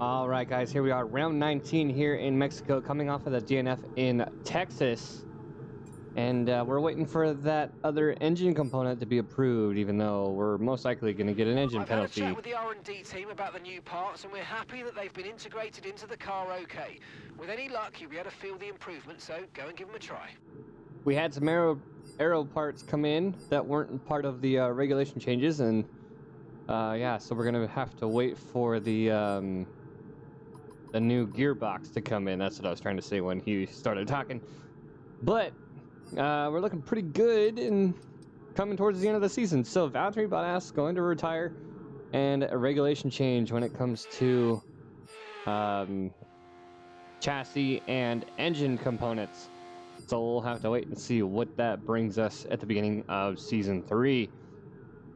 All right, guys, here we are, round 19 here in Mexico, coming off of the DNF in Texas. And we're waiting for that other engine component to be approved, even though we're most likely going to get an engine penalty. I've had a chat with the R&D team about the new parts, and we're happy that they've been integrated into the car okay. With any luck, you'll be able to feel the improvement, so go and give them a try. We had some aero parts come in that weren't part of the regulation changes, and yeah, so we're going to have to wait for the new gearbox to come in. That's what I was trying to say when he started talking. But we're looking pretty good and coming towards the end of the season. So Valtteri Bottas going to retire, and a regulation change when it comes to chassis and engine components. So we'll have to wait and see what that brings us at the beginning of Season 3.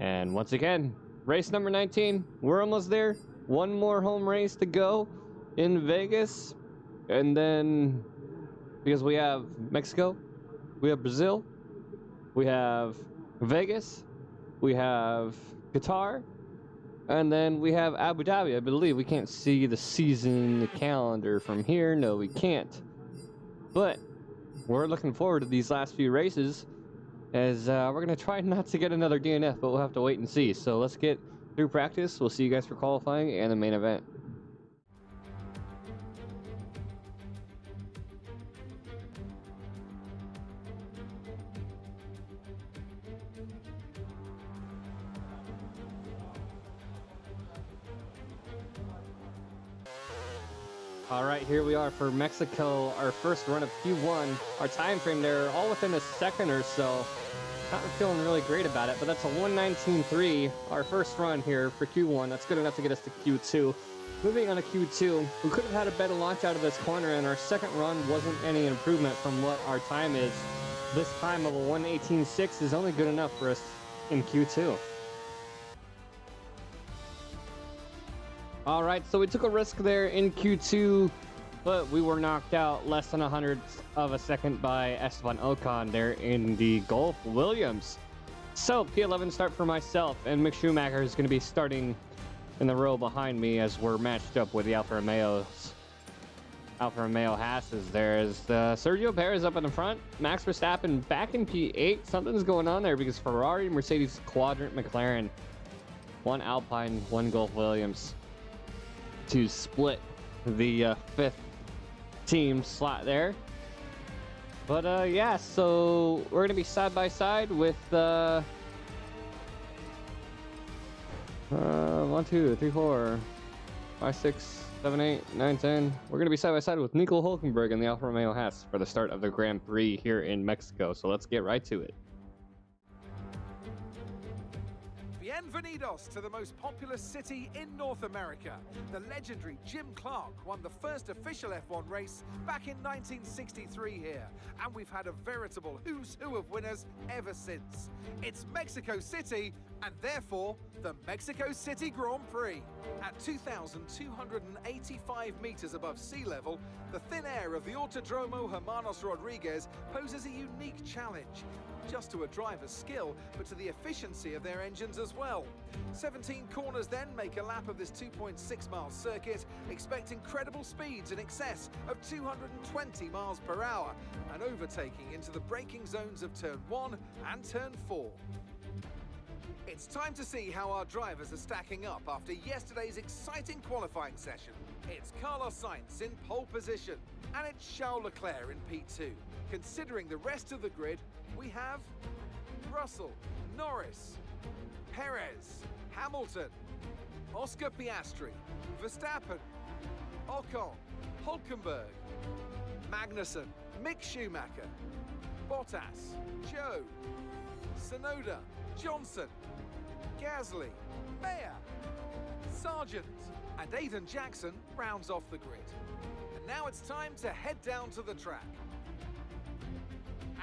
And once again, race number 19. We're almost there. One more home race to go in Vegas. And then, because we have Mexico, we have Brazil, we have Vegas, we have Qatar, and then we have Abu Dhabi. I believe we can't see the season calendar from here. No, we can't. But we're looking forward to these last few races, as we're going to try not to get another DNF, but we'll have to wait and see. So let's get through practice. We'll see you guys for qualifying and the main event. All right, here we are for Mexico, our first run of Q1. Our time frame there, all within a second or so. Not feeling really great about it, but that's a 1:19.3, our first run here for Q1. That's good enough to get us to Q2. Moving on to Q2, we could have had a better launch out of this corner, and our second run wasn't any improvement from what our time is. This time of a 1:18.6 is only good enough for us in Q2. All right, so we took a risk there in Q2, but we were knocked out less than 100th of a second by Esteban Ocon there in the Golf Williams. So P11 start for myself, and Mick Schumacher is going to be starting in the row behind me as we're matched up with the Alfa Romeo Hasses. There's Sergio Perez up in the front, Max Verstappen back in P8. Something's going on there because Ferrari, Mercedes, Quadrant, McLaren, one Alpine, one Golf Williams, to split the fifth team slot there. But yeah, so we're gonna be side by side with 1, 2, 3, 4, 5, 6, 7, 8, 9, 10. We're gonna be side by side with Nico Hülkenberg and the Alfa Romeo Haas for the start of the Grand Prix here in Mexico. So let's get right to it. Bienvenidos to the most populous city in North America. The legendary Jim Clark won the first official F1 race back in 1963 here, and we've had a veritable who's who of winners ever since. It's Mexico City, and therefore the Mexico City Grand Prix. At 2,285 meters above sea level, the thin air of the Autodromo Hermanos Rodriguez poses a unique challenge, just to a driver's skill, but to the efficiency of their engines as well. 17 corners then make a lap of this 2.6-mile circuit. Expect incredible speeds in excess of 220 miles per hour, and overtaking into the braking zones of turn 1 and turn 4. It's time to see how our drivers are stacking up after yesterday's exciting qualifying session. It's Carlos Sainz in pole position, and it's Charles Leclerc in P2. Considering the rest of the grid, we have Russell, Norris, Perez, Hamilton, Oscar Piastri, Verstappen, Ocon, Hülkenberg, Magnussen, Mick Schumacher, Bottas, Joe, Tsunoda, Johnson, Gasly, Mayer, Sargent, and Aiden Jackson rounds off the grid. And now it's time to head down to the track.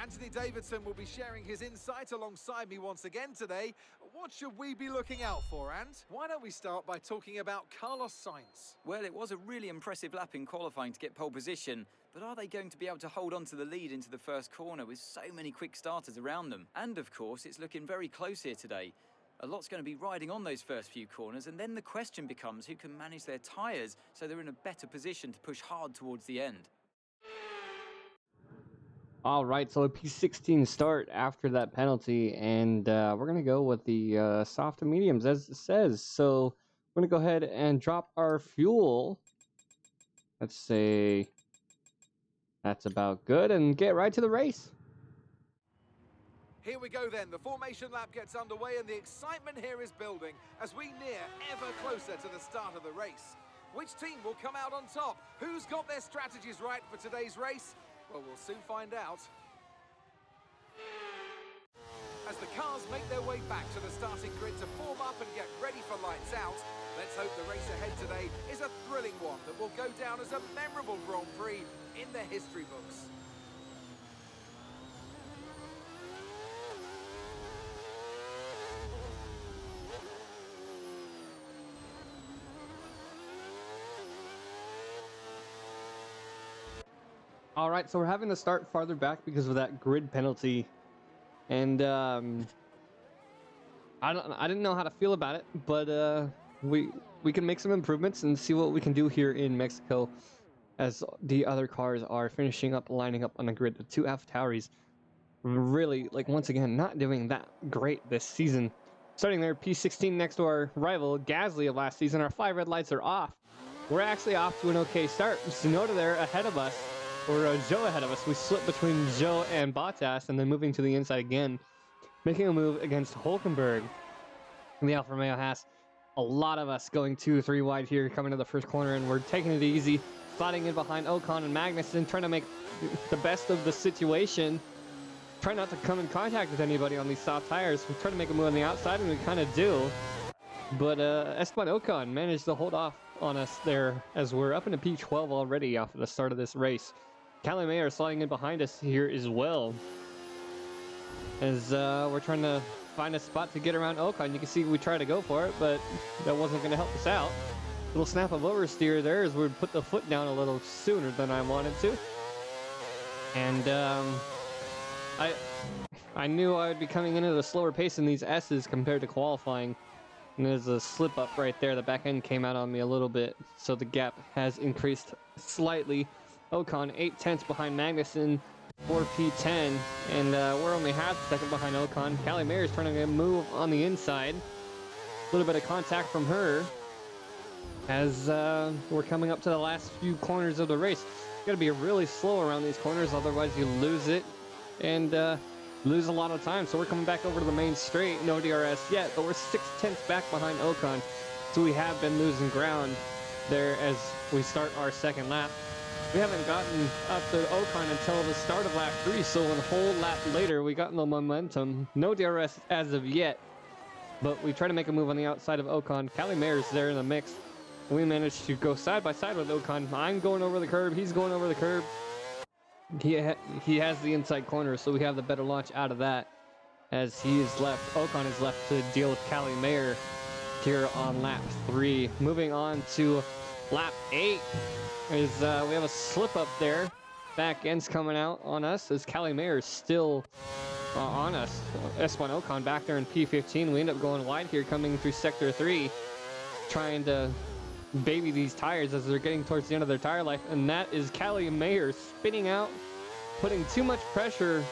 Anthony Davidson will be sharing his insight alongside me once again today. What should we be looking out for, Ant? Why don't we start by talking about Carlos Sainz? Well, it was a really impressive lap in qualifying to get pole position, but are they going to be able to hold on to the lead into the first corner with so many quick starters around them? And of course, it's looking very close here today. A lot's going to be riding on those first few corners, and then the question becomes who can manage their tyres so they're in a better position to push hard towards the end. All right, so a P16 start after that penalty, and we're going to go with the soft and mediums, as it says. So we're going to go ahead and drop our fuel. Let's say that's about good, and get right to the race. Here we go then, the formation lap gets underway and the excitement here is building as we near ever closer to the start of the race. Which team will come out on top? Who's got their strategies right for today's race? Well, we'll soon find out. As the cars make their way back to the starting grid to form up and get ready for lights out, let's hope the race ahead today is a thrilling one that will go down as a memorable Grand Prix in the history books. All right, so we're having to start farther back because of that grid penalty, and I didn't know how to feel about it, but we can make some improvements and see what we can do here in Mexico, as the other cars are finishing up, lining up on the grid. The two AlphaTauris really, like, once again, not doing that great this season. Starting there, P16 next to our rival Gasly of last season. Our 5 red lights are off. We're actually off to an okay start. Tsunoda there ahead of us. Or Joe ahead of us. We split between Joe and Bottas, and then moving to the inside again, making a move against Hulkenberg. And the Alfa Romeo has a lot of us going 2-3 wide here, coming to the first corner, and we're taking it easy, sliding in behind Ocon and Magnussen, trying to make the best of the situation. Try not to come in contact with anybody on these soft tires. We try to make a move on the outside, and we kind of do. But Esteban Ocon managed to hold off on us there, as we're up into P12 already off of the start of this race. Callie Mayer sliding in behind us here as well, as we're trying to find a spot to get around Ocon. You can see we try to go for it, but that wasn't going to help us out. Little snap of oversteer there as we put the foot down a little sooner than I wanted to. And I knew I would be coming in at a slower pace in these S's compared to qualifying. And there's a slip up right there. The back end came out on me a little bit, so the gap has increased slightly. Ocon 8/10 behind Magnussen, 4P10, and we're only half a second behind Ocon. Callie Mayer's trying to move on the inside. A little bit of contact from her as we're coming up to the last few corners of the race. You gotta be really slow around these corners, otherwise you lose it and lose a lot of time. So we're coming back over to the main straight. No DRS yet, but we're 6/10 back behind Ocon, so we have been losing ground there as we start our second lap. We haven't gotten up to Ocon until the start of lap 3, so a whole lap later we got the momentum. No DRS as of yet, but we try to make a move on the outside of Ocon. Callie Mayer's there in the mix. We managed to go side by side with Ocon. I'm going over the curb, he's going over the curb. He has the inside corner, so we have the better launch out of that, as he is left. Ocon is left to deal with Callie Mayer here on lap 3. Moving on to lap 8. Is we have a slip up there. Back end's coming out on us as Callie Mayer is still on us. Esteban Ocon back there in P15. We end up going wide here, coming through sector 3, trying to baby these tires as they're getting towards the end of their tire life, and that is Callie Mayer spinning out, putting too much pressure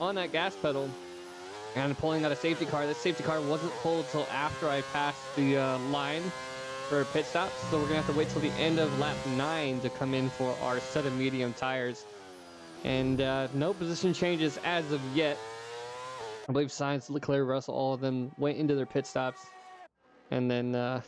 on that gas pedal and pulling out a safety car. This safety car wasn't pulled till after I passed the line for pit stops, so we're gonna have to wait till the end of lap 9 to come in for our set of medium tires. And no position changes as of yet. I believe Sainz, Leclerc, Russell, all of them went into their pit stops and then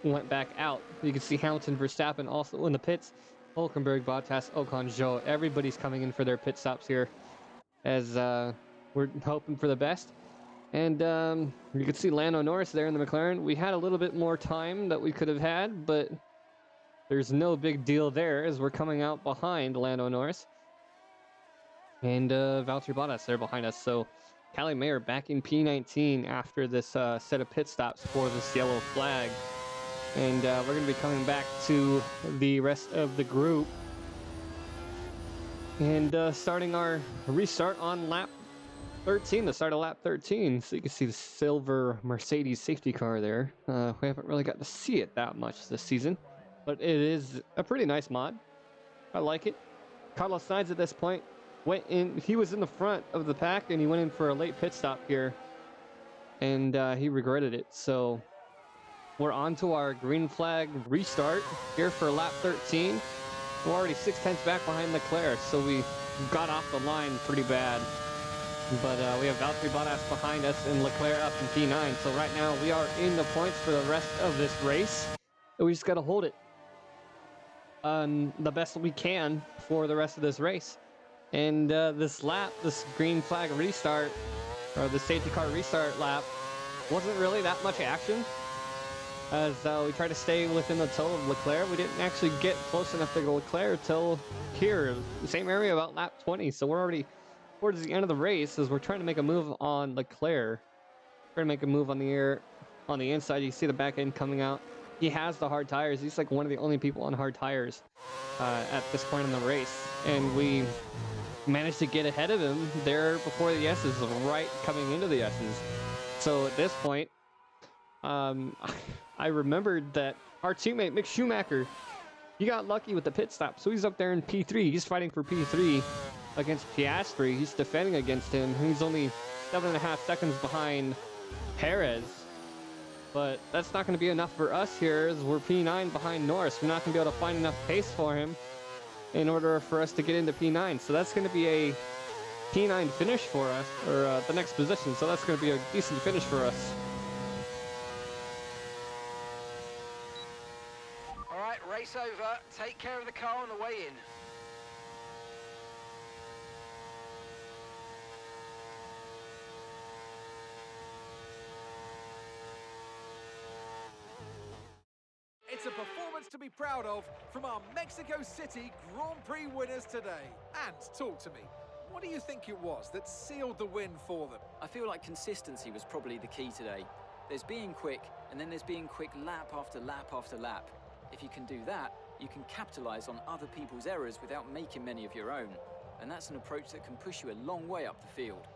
went back out. You can see Hamilton, Verstappen also in the pits. Hulkenberg, Bottas, Ocon, Zhou, everybody's coming in for their pit stops here, as we're hoping for the best. And you can see Lando Norris there in the McLaren. We had a little bit more time that we could have had, but there's no big deal there as we're coming out behind Lando Norris. And Valtteri Bottas there behind us. So Callie Mayer back in P19 after this set of pit stops for this yellow flag. And we're going to be coming back to the rest of the group and starting our restart on lap 13, the start of lap 13. So you can see the silver Mercedes safety car there. We haven't really got to see it that much this season, but it is a pretty nice mod. I like it. Carlos Sainz at this point went in. He was in the front of the pack, and he went in for a late pit stop here, and he regretted it. So we're on to our green flag restart here for lap 13. We're already 6/10 back behind Leclerc, so we got off the line pretty bad. But we have Valtteri Bottas behind us and Leclerc up in P9. So right now we are in the points for the rest of this race. And we just got to hold it the best we can for the rest of this race. And this lap, this green flag restart, or the safety car restart lap, wasn't really that much action. As we tried to stay within the toe of Leclerc. We didn't actually get close enough to Leclerc till here, the same area about lap 20. So we're already towards the end of the race as we're trying to make a move on Leclerc. Trying to make a move on the air, on the inside. You see the back end coming out. He has the hard tires. He's like one of the only people on hard tires at this point in the race. And we managed to get ahead of him there before the S's, right coming into the S's. So at this point, I remembered that our teammate Mick Schumacher, he got lucky with the pit stop. So he's up there in P3. He's fighting for P3 against Piastri. He's defending against him. He's only 7.5 seconds behind Perez. But that's not going to be enough for us here as we're P9 behind Norris. We're not going to be able to find enough pace for him in order for us to get into P9. So that's going to be a P9 finish for us, or the next position. So that's going to be a decent finish for us. All right, race over. Take care of the car on the way in. It's a performance to be proud of from our Mexico City Grand Prix winners today. And talk to me, what do you think it was that sealed the win for them? I feel like consistency was probably the key today. There's being quick, and then there's being quick lap after lap after lap. If you can do that, you can capitalize on other people's errors without making many of your own. And that's an approach that can push you a long way up the field.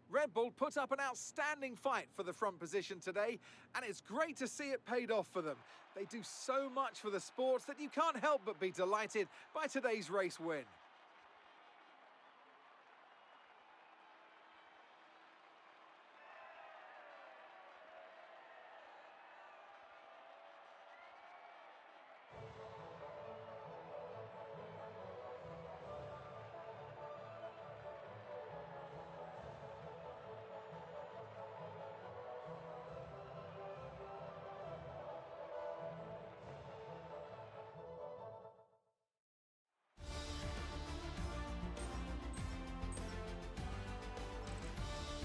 Red Bull put up an outstanding fight for the front position today, and it's great to see it paid off for them. They do so much for the sports that you can't help but be delighted by today's race win.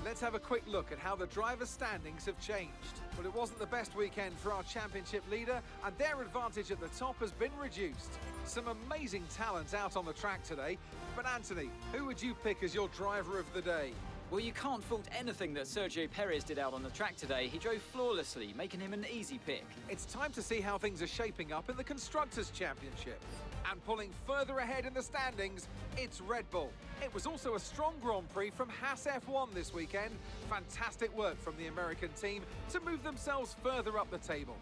Let's have a quick look at how the driver standings have changed. Well, it wasn't the best weekend for our championship leader, and their advantage at the top has been reduced. Some amazing talent out on the track today, but Anthony, who would you pick as your driver of the day? Well, you can't fault anything that Sergio Perez did out on the track today. He drove flawlessly, making him an easy pick. It's time to see how things are shaping up in the Constructors' Championship. And pulling further ahead in the standings, it's Red Bull. It was also a strong Grand Prix from Haas F1 this weekend. Fantastic work from the American team to move themselves further up the table.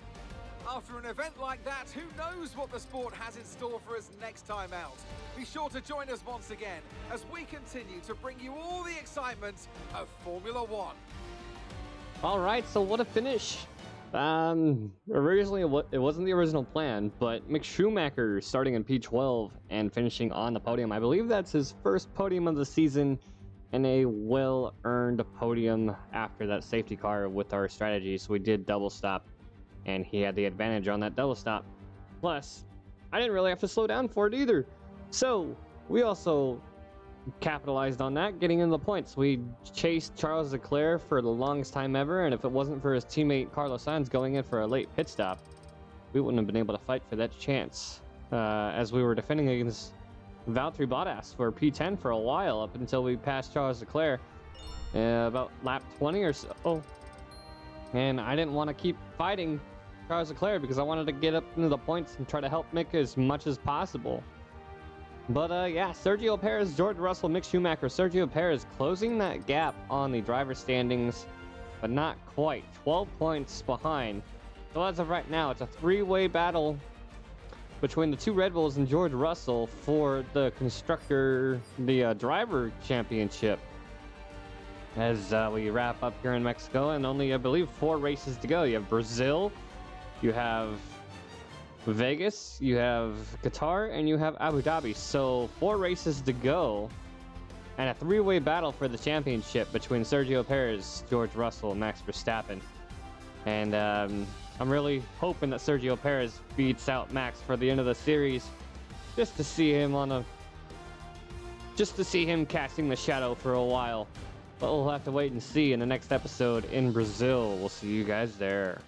After an event like that, who knows what the sport has in store for us next time out? Be sure to join us once again as we continue to bring you all the excitement of Formula One. All right, so what a finish. Originally it wasn't the original plan, but Mick Schumacher starting in P12 and finishing on the podium. I believe that's his first podium of the season and a well-earned podium after that safety car with our strategy. So we did double stop and he had the advantage on that double stop. Plus, I didn't really have to slow down for it either. So we also capitalized on that, getting in the points. We chased Charles Leclerc for the longest time ever, and if it wasn't for his teammate Carlos Sainz going in for a late pit stop, we wouldn't have been able to fight for that chance, as we were defending against Valtteri Bottas for P10 for a while, up until we passed Charles Leclerc about lap 20 or so. And I didn't want to keep fighting Charles Leclerc because I wanted to get up into the points and try to help Mick as much as possible. But yeah, Sergio Perez, George Russell, Mick Schumacher. Sergio Perez closing that gap on the driver standings, but not quite. 12 points behind. So as of right now, it's a three-way battle between the two Red Bulls and George Russell for the driver championship. As we wrap up here in Mexico, and only, I believe, 4 races to go. You have Brazil, you have Vegas, you have Qatar, and you have Abu Dhabi. So 4 races to go, and a three-way battle for the championship between Sergio Perez, George Russell, and Max Verstappen. And I'm really hoping that Sergio Perez beats out Max for the end of the series, just to see him casting the shadow for a while. But we'll have to wait and see in the next episode in Brazil. We'll see you guys there.